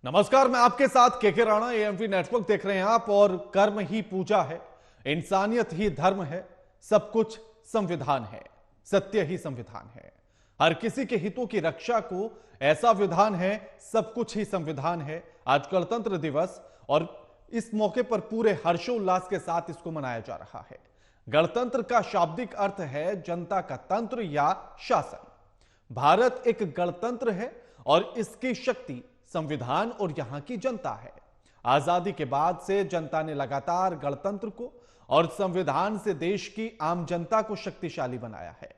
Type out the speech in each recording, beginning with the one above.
नमस्कार, मैं आपके साथ केके राणा। एएमपी नेटवर्क देख रहे हैं आप। और कर्म ही पूजा है, इंसानियत ही धर्म है, सब कुछ संविधान है, सत्य ही संविधान है। हर किसी के हितों की रक्षा को ऐसा विधान है, सब कुछ ही संविधान है। आज गणतंत्र दिवस और इस मौके पर पूरे हर्षोल्लास के साथ इसको मनाया जा रहा है। गणतंत्र का शाब्दिक अर्थ है जनता का तंत्र या शासन। भारत एक गणतंत्र है और इसकी शक्ति संविधान और यहां की जनता है। आजादी के बाद से जनता ने लगातार गणतंत्र को और संविधान से देश की आम जनता को शक्तिशाली बनाया है।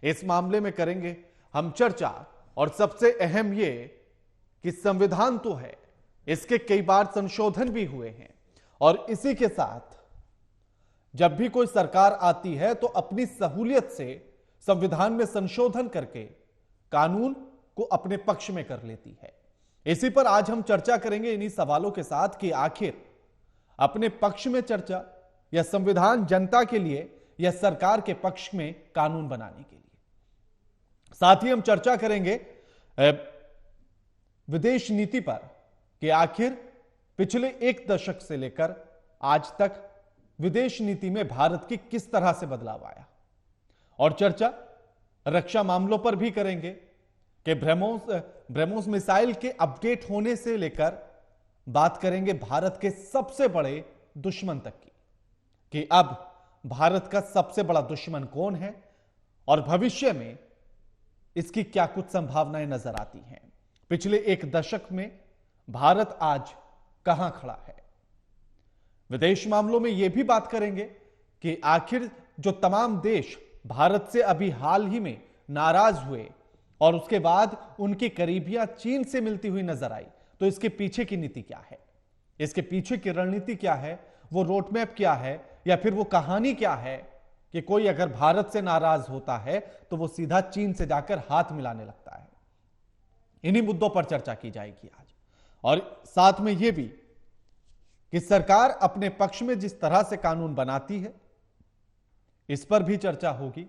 इस मामले में करेंगे हम चर्चा। और सबसे अहम ये कि संविधान तो है, इसके कई बार संशोधन भी हुए हैं। और इसी के साथ जब भी कोई सरकार आती है तो अपनी सहूलियत से संविधान में संशोधन करके कानून को अपने पक्ष में कर लेती है। इसी पर आज हम चर्चा करेंगे इन्हीं सवालों के साथ कि आखिर अपने पक्ष में चर्चा या संविधान जनता के लिए या सरकार के पक्ष में कानून बनाने के लिए। साथ ही हम चर्चा करेंगे विदेश नीति पर कि आखिर पिछले एक दशक से लेकर आज तक विदेश नीति में भारत की किस तरह से बदलाव आया। और चर्चा रक्षा मामलों पर भी करेंगे कि ब्रह्मोस मिसाइल के अपडेट होने से लेकर बात करेंगे भारत के सबसे बड़े दुश्मन तक की, कि अब भारत का सबसे बड़ा दुश्मन कौन है और भविष्य में इसकी क्या कुछ संभावनाएं नजर आती हैं। पिछले एक दशक में भारत आज कहां खड़ा है। विदेश मामलों में यह भी बात करेंगे कि आखिर जो तमाम देश भारत से अभी हाल ही में नाराज हुए और उसके बाद उनकी करीबियां चीन से मिलती हुई नजर आई, तो इसके पीछे की नीति क्या है, इसके पीछे की रणनीति क्या है, वो रोडमैप क्या है, या फिर वो कहानी क्या है कि कोई अगर भारत से नाराज होता है तो वो सीधा चीन से जाकर हाथ मिलाने लगता है। इन्हीं मुद्दों पर चर्चा की जाएगी आज। और साथ में यह भी कि सरकार अपने पक्ष में जिस तरह से कानून बनाती है, इस पर भी चर्चा होगी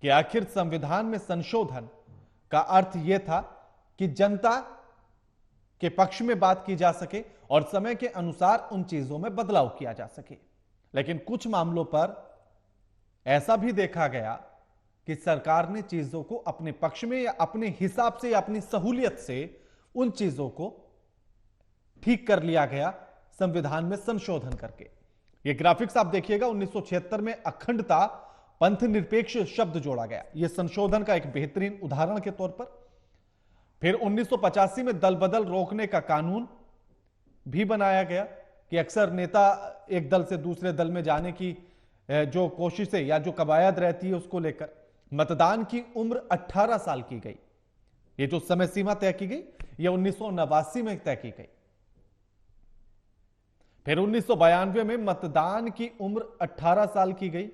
कि आखिर संविधान में संशोधन का अर्थ यह था कि जनता के पक्ष में बात की जा सके और समय के अनुसार उन चीजों में बदलाव किया जा सके। लेकिन कुछ मामलों पर ऐसा भी देखा गया कि सरकार ने चीजों को अपने पक्ष में या अपने हिसाब से या अपनी सहूलियत से उन चीजों को ठीक कर लिया गया संविधान में संशोधन करके। यह ग्राफिक्स आप देखिएगा, 1976 में अखंडता पंथ निरपेक्ष शब्द जोड़ा गया, यह संशोधन का एक बेहतरीन उदाहरण के तौर पर। फिर 1985 में दल बदल रोकने का कानून भी बनाया गया कि अक्सर नेता एक दल से दूसरे दल में जाने की जो कोशिशें या जो कवायद रहती है उसको लेकर मतदान की उम्र 18 साल की गई। ये जो समय सीमा तय की गई यह 1989 में तय की गई। फिर 1992 में मतदान की उम्र 18 साल की गई।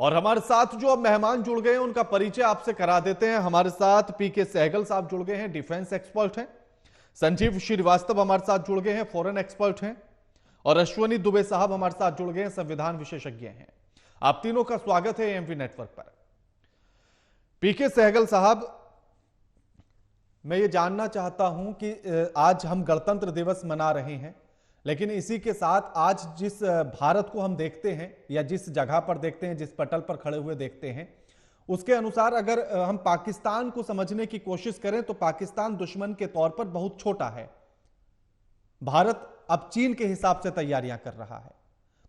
और हमारे साथ जो अब मेहमान जुड़ गए हैं उनका परिचय आपसे करा देते हैं। हमारे साथ पीके सहगल साहब जुड़ गए हैं, डिफेंस एक्सपर्ट हैं। संजीव श्रीवास्तव हमारे साथ जुड़ गए हैं, फॉरेन एक्सपर्ट हैं। और अश्वनी दुबे साहब हमारे साथ जुड़ गए हैं, संविधान विशेषज्ञ हैं। आप तीनों का स्वागत है एएमपी नेटवर्क पर। पीके सहगल साहब, मैं ये जानना चाहता हूं कि आज हम गणतंत्र दिवस मना रहे हैं, लेकिन इसी के साथ आज जिस भारत को हम देखते हैं या जिस जगह पर देखते हैं, जिस पटल पर खड़े हुए देखते हैं, उसके अनुसार अगर हम पाकिस्तान को समझने की कोशिश करें तो पाकिस्तान दुश्मन के तौर पर बहुत छोटा है। भारत अब चीन के हिसाब से तैयारियां कर रहा है,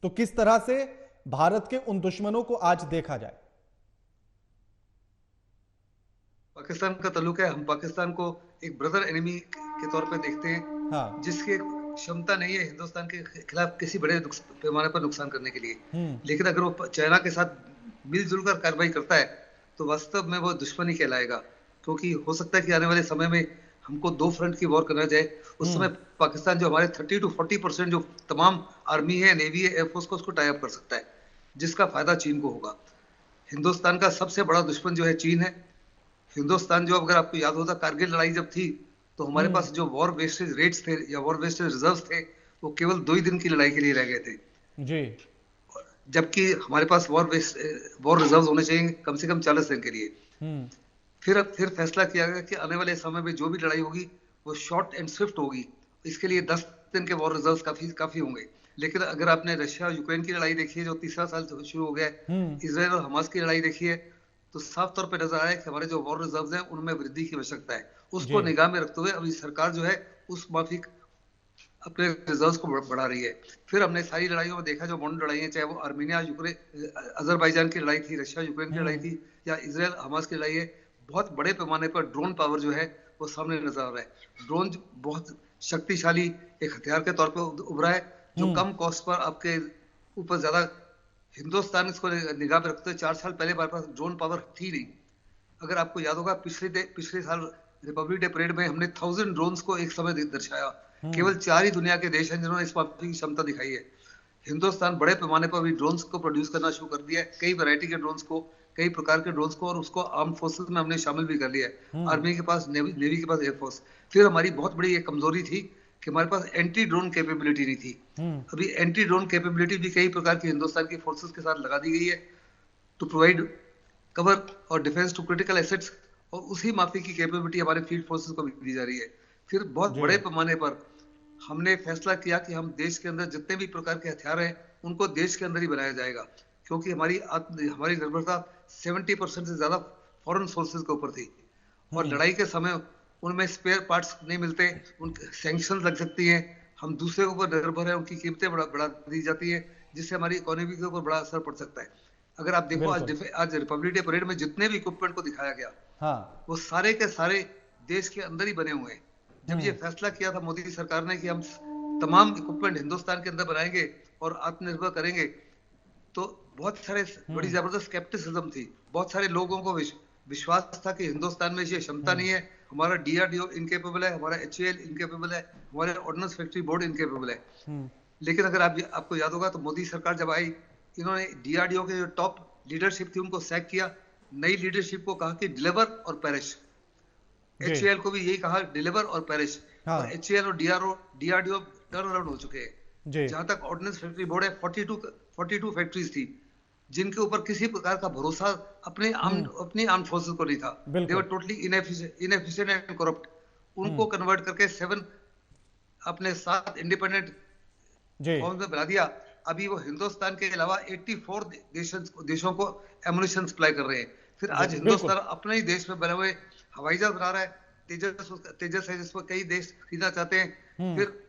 तो किस तरह से भारत के उन दुश्मनों को आज देखा जाए? पाकिस्तान का ताल्लुक है, हम पाकिस्तान को एक ब्रदर एनिमी के तौर पे देखते हैं। हाँ। जिसकी क्षमता नहीं है हिंदुस्तान के खिलाफ किसी बड़े पैमाने पर नुकसान करने के लिए। लेकिन अगर वो चाइना के साथ मिलजुल कर कार्रवाई करता है तो वास्तव में वो दुश्मन ही कहलाएगा। क्योंकि हो सकता है कि आने वाले समय में हमको दो फ्रंट की वॉर करना जाए, उस समय पाकिस्तान जो हमारे 30 to 40% जो तमाम आर्मी है, नेवी है, एयरफोर्स को उसको टाई अप कर सकता है, जिसका फायदा चीन को होगा। हिंदुस्तान का सबसे बड़ा दुश्मन जो है चीन है। हिंदुस्तान जो, अगर आपको याद होता, कारगिल लड़ाई जब थी तो हमारे पास जो वॉर वेस्टेज रेट्स थे या वॉर वेस्टेज रिजर्व्स थे वो केवल 2 ही दिन की लड़ाई के लिए रह गए थे जी। जबकि हमारे पास वॉर रिजर्व होने चाहिए कम से कम 40 दिन के लिए। फिर फैसला किया गया कि आने वाले समय में जो भी लड़ाई होगी वो शॉर्ट एंड स्विफ्ट होगी। इसके लिए 10 दिन के वॉर रिजर्व काफी होंगे। लेकिन अगर आपने रशिया और यूक्रेन की लड़ाई देखी है जो तीसरा साल शुरू हो गया है, इसराइल और हमास की लड़ाई देखी है, तो साफ तौर पर नजर आ रहा है कि हमारे जो वॉर रिजर्व हैं उनमें वृद्धि की आवश्यकता है। उसको निगाह में रखते हुए अभी सरकार जो है उस माफिक अपने रिजर्व्स को बढ़ा रही है। फिर हमने सारी लड़ाइयों में देखा जो बॉन्ड लड़ाई है, चाहे वो आर्मीनिया यूक्रेन अजरबैजान की लड़ाई थी, रशिया यूक्रेन की लड़ाई थी, या इसराइल हमास की लड़ाई है, बहुत बड़े पैमाने पर ड्रोन पावर जो है वो सामने नजर आ रहा है। ड्रोन बहुत शक्तिशाली एक हथियार के तौर पर उभरा है जो कम कॉस्ट पर आपके ऊपर ज्यादा, हिंदुस्तान इसको निगाह में रखते हुए 4 साल पहले हमारे पास ड्रोन पावर थी नहीं। अगर आपको याद होगा पिछले साल रिपब्लिक डे परेड में हमने 1000 ड्रोन्स को एक समय दर्शाया। केवल 4 ही दुनिया के देश हैं जिन्होंने इस मापी की क्षमता दिखाई है। हिंदुस्तान बड़े पैमाने पर भी ड्रोन्स को प्रोड्यूस करना शुरू कर दिया है, कई वैरायटी के ड्रोन्स को, कई प्रकार के ड्रोन्स को, और उसको आर्म फोर्सेस में हमने शामिल भी कर लिया है। आर्मी के पास, नेवी के पास, एयरफोर्स। फिर हमारी बहुत बड़ी एक कमजोरी थी कि हमारे पास एंटी ड्रोन कैपेबिलिटी नहीं थी। अभी एंटी ड्रोन कैपेबिलिटी भी कई प्रकार की हिंदुस्तान की फोर्सेस के साथ लगा दी गई है टू प्रोवाइड कवर और डिफेंस टू क्रिटिकल एसेट्स, और उसी माफी की कैपेबिलिटी हमारे फील्ड फोर्सेस को भी दी जा रही है। फिर बहुत बड़े पैमाने पर हमने फैसला किया कि हम देश के अंदर जितने भी प्रकार के हथियार हैं उनको देश के अंदर ही बनाया जाएगा, क्योंकि हमारी निर्भरता 70% से ज्यादा फॉरेन सोर्सेज के ऊपर थी, और लड़ाई के समय उनमें स्पेयर पार्ट्स नहीं मिलते, उनके सैंक्शन लग सकती हैं, हम दूसरे के ऊपर निर्भर है, उनकी कीमतें बढ़ा दी जाती है, जिससे हमारी इकोनॉमी के ऊपर बड़ा असर पड़ सकता है। अगर आप देखो आज रिपब्लिक डे परेड में जितने भी इक्विपमेंट को दिखाया गया, वो सारे के सारे देश के अंदर ही बने हुए हैं। जब ये फैसला किया था मोदी सरकार ने कि हम तमाम इक्विपमेंट हिंदुस्तान के अंदर बनाएंगे और आत्मनिर्भर करेंगे, तो बहुत सारे बड़ी जबरदस्त स्केप्टिसिज्म थी। बहुत सारे लोगों को विश्वास था कि हिंदुस्तान में ये क्षमता नहीं है, हमारा डीआरडीओ इनकेपेबल है, हमारा एचएएल इनकेपेबल है, हमारे ऑर्डिनेंस फैक्ट्री बोर्ड इनकेपेबल है। लेकिन अगर आपको याद होगा तो मोदी सरकार जब आई, इन्होंने डीआरडीओ के जो टॉप लीडरशिप थी उनको सैक किया, नई लीडरशिप को कहा कि डिलीवर और पेरिश। एचएएल को भी यही कहा, डिलीवर और पेरिश। और एचएएल और डीआरडीओ टर्न अराउंड हो चुके हैं। जहां तक ऑर्डिनेंस फैक्ट्री बोर्ड है, 42 फैक्ट्रीज थी जिनके ऊपर किसी प्रकार का भरोसा अपनी आर्म्ड फोर्सेस को नहीं था। They were totally inefficient and corrupt. उनको कन्वर्ट करके 7 इंडिपेंडेंट फॉर्म में बना दिया। अभी वो हिंदुस्तान के अलावा 84 देशों को एमुनिशन सप्लाई कर रहे हैं। फिर आज हिंदुस्तान अपने ही देश में बने हुए हवाई जहाज बना रहा है, तेजस है जिसको कई देश खरीदना चाहते हैं। फिर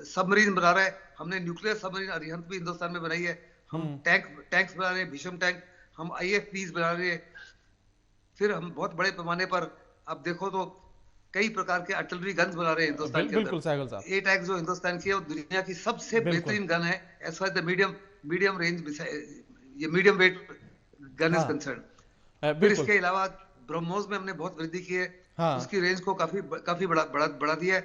सबमरीन बना रहा है, हमने न्यूक्लियर सबमरीन अरिहंत भी हिंदुस्तान में बनाई है। हम टैंक्स बना रहे हैं, भीषम टैंक, हम आईएफपीज बना रहे हैं। फिर हम बहुत बड़े पैमाने पर आप देखो तो कई प्रकार के आर्टिलरी गन्स बना रहे हैं हिंदुस्तान के अंदर। A-Tac जो हिंदुस्तान की है वो दुनिया की सबसे बेहतरीन गन है as far the medium range, ये medium weight gun is concern. फिर इसके अलावा ब्रह्मोस में हमने बहुत वृद्धि की है, उसकी रेंज को काफी बढ़ा दिया है।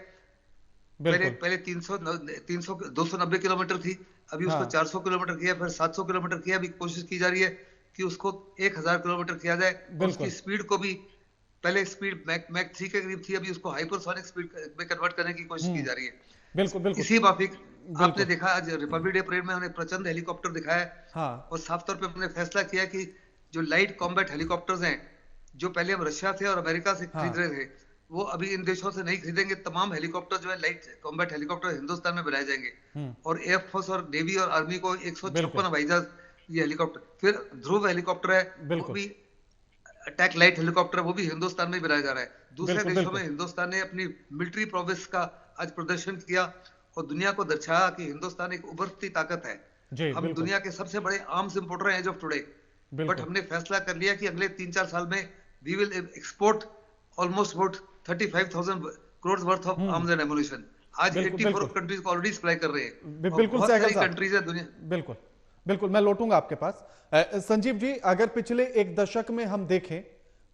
पहले 290 किलोमीटर थी, अभी उसको 400 किलोमीटर किया, फिर 700 किलोमीटर किया। अभी कोशिश की जा रही है कि उसको 1000 किलोमीटर किया जाए। उसकी स्पीड को भी, पहले स्पीड मैक 3 के करीब थी, अभी उसको हाइपरसोनिक स्पीड में कन्वर्ट करने की कोशिश की जा रही है। बिल्कुल। इसी माफिक आपने देखा आज रिपब्लिक डे परेड में हमने प्रचंड हेलीकॉप्टर दिखाया, और साफ तौर पे हमने फैसला किया कि जो लाइट कॉम्बैट हेलीकॉप्टर्स हैं जो पहले हम रशिया से और अमेरिका से खरीद रहे थे, वो अभी इन देशों से नहीं खरीदेंगे। तमाम हेलीकॉप्टर जो है लाइट कॉम्बैट हेलीकॉप्टर हिंदुस्तान में बनाए जाएंगे, और एयरफोर्स और नेवी और आर्मी को 156 हवाई जहाज, ये हेलीकॉप्टर। फिर ध्रुव हेलीकॉप्टर है, वो भी अटैक लाइट हेलीकॉप्टर, वो भी हिंदुस्तान में बनाया जा रहा है। दूसरे देशों में हिंदुस्तान ने अपनी मिलिट्री प्रोग्रेस का आज प्रदर्शन किया और दुनिया को दर्शाया कि हिंदुस्तान एक उभरती ताकत है। हम दुनिया के सबसे बड़े आर्म्स इंपोर्टर हैं एज ऑफ टुडे, बट हमने फैसला कर लिया कि अगले 3-4 साल में we will export almost about 35,000 crore worth of arms and ammunition. आज 84 कंट्रीज को ऑलरेडी सप्लाई कर रहे हैं। बिल्कुल बहुत सारी कंट्रीज है दुनिया। बिल्कुल मैं लौटूंगा आपके पास। संजीव जी, अगर पिछले एक दशक में हम देखें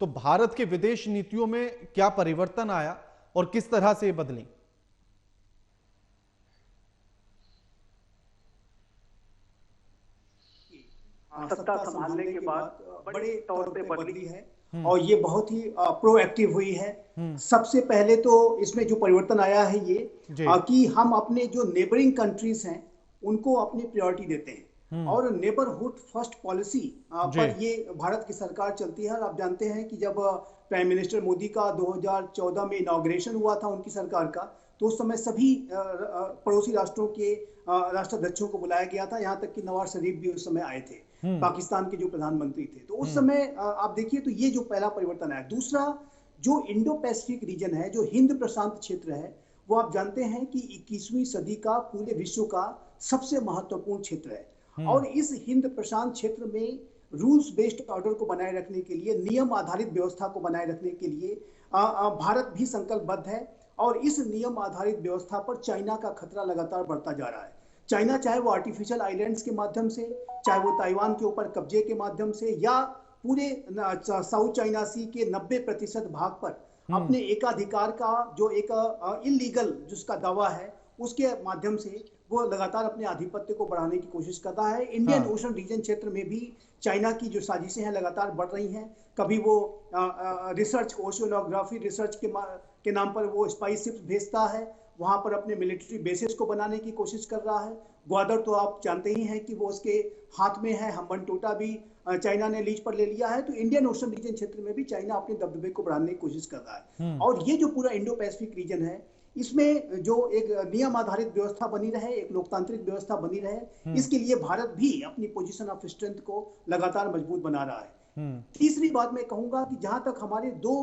तो भारत के विदेश नीतियों में क्या परिवर्तन आया और किस तरह से बदली? सत्ता संभालने के बाद बड़े तौर पे बदली है, और ये बहुत ही प्रोएक्टिव हुई है। सबसे पहले तो इसमें जो परिवर्तन आया है ये कि हम अपने जो नेबरिंग कंट्रीज हैं उनको अपनी प्रायोरिटी देते हैं। और नेबरहुड फर्स्ट पॉलिसी पर ये भारत की सरकार चलती है। और आप जानते हैं कि जब प्राइम मिनिस्टर मोदी का 2014 में इनॉग्रेशन हुआ था उनकी सरकार का, तो उस समय सभी पड़ोसी राष्ट्रों के राष्ट्राध्यक्षों को बुलाया गया था, यहाँ तक कि नवाज शरीफ भी उस समय आए थे, पाकिस्तान के जो प्रधानमंत्री थे। तो उस समय आप देखिए तो ये जो पहला परिवर्तन आया। दूसरा, जो इंडो पैसिफिक रीजन है, जो हिंद प्रशांत क्षेत्र है, वो आप जानते हैं कि 21वीं सदी का पूरे विश्व का सबसे महत्वपूर्ण क्षेत्र है। और इस हिंद प्रशांत क्षेत्र में रूल्स बेस्ड ऑर्डर को बनाए रखने के लिए, नियम आधारित व्यवस्था को बनाए रखने के लिए भारत भी संकल्पबद्ध है। और इस नियम आधारित व्यवस्था पर चाइना का खतरा लगातार बढ़ता जा रहा है। चाइना चाहे वो आर्टिफिशियल आइलैंड्स के माध्यम से, चाहे वो ताइवान के ऊपर कब्जे के माध्यम से, या पूरे साउथ चाइना सी के 90% भाग पर अपने एकाधिकार का जो एक इलीगल जिसका दावा है उसके माध्यम से वो लगातार अपने आधिपत्य को बढ़ाने की कोशिश करता है। इंडियन ओशन रीजन क्षेत्र में भी चाइना की जो साजिशें हैं लगातार बढ़ रही हैं। कभी वो रिसर्च, ओशियोनोग्राफी रिसर्च के नाम पर वो स्पाई शिप्स भेजता है, वहां पर अपने मिलिट्री बेसिस को बनाने की कोशिश कर रहा है। ग्वादर तो आप जानते ही हैं कि वो उसके हाथ में है। हम्बनटोटा भी चाइना ने लीज पर ले लिया है। तो इंडियन ओशन रीजन क्षेत्र में भी चाइना अपने दबदबे को बढ़ाने की कोशिश कर रहा है। और ये जो पूरा इंडो पैसिफिक रीजन है, इसमें जो एक नियम आधारित व्यवस्था बनी रहे, एक लोकतांत्रिक व्यवस्था बनी रहे, इसके लिए भारत भी अपनी पोजीशन ऑफ स्ट्रेंथ को लगातार मजबूत बना रहा है। तीसरी बात मैं कहूंगा कि जहां तक हमारे दो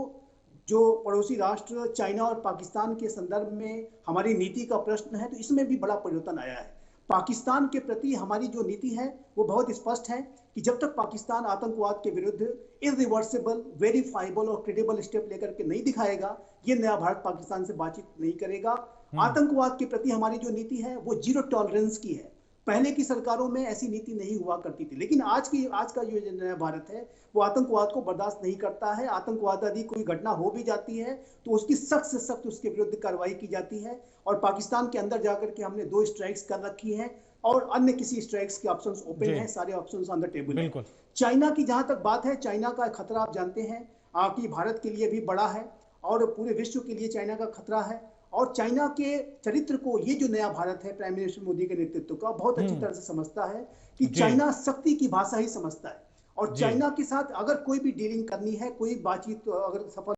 जो पड़ोसी राष्ट्र चाइना और पाकिस्तान के संदर्भ में हमारी नीति का प्रश्न है, तो इसमें भी बड़ा परिवर्तन आया है। पाकिस्तान के प्रति हमारी जो नीति है वो बहुत स्पष्ट है कि जब तक पाकिस्तान आतंकवाद के विरुद्ध इरिवर्सिबल, वेरीफाइबल और क्रेडिबल स्टेप लेकर के नहीं दिखाएगा, ये नया भारत पाकिस्तान से बातचीत नहीं करेगा। आतंकवाद के प्रति हमारी जो नीति है वो जीरो टॉलरेंस की है। पहले की सरकारों में ऐसी नीति नहीं हुआ करती थी, लेकिन आज का जो नया भारत है वो आतंकवाद को बर्दाश्त नहीं करता है। आतंकवाद यदि कोई घटना हो भी जाती है तो उसकी सख्त से सख्त उसके विरुद्ध कार्रवाई की जाती है। और पाकिस्तान के अंदर जाकर के हमने 2 स्ट्राइक्स कर रखी हैं और अन्य किसी स्ट्राइक्स के ऑप्शंस ओपन हैं, सारे ऑप्शंस ऑन द टेबल है। चाइना की जहां तक बात है, चाइना का खतरा आप जानते हैं कि भारत के लिए भी बड़ा है और पूरे विश्व के लिए चाइना का खतरा है। और चाइना के चरित्र को ये जो नया भारत है प्राइम मिनिस्टर मोदी के नेतृत्व का बहुत अच्छी तरह से समझता है कि चाइना शक्ति की भाषा ही समझता है। और चाइना के साथ अगर कोई भी डीलिंग करनी है, कोई बातचीत अगर सफल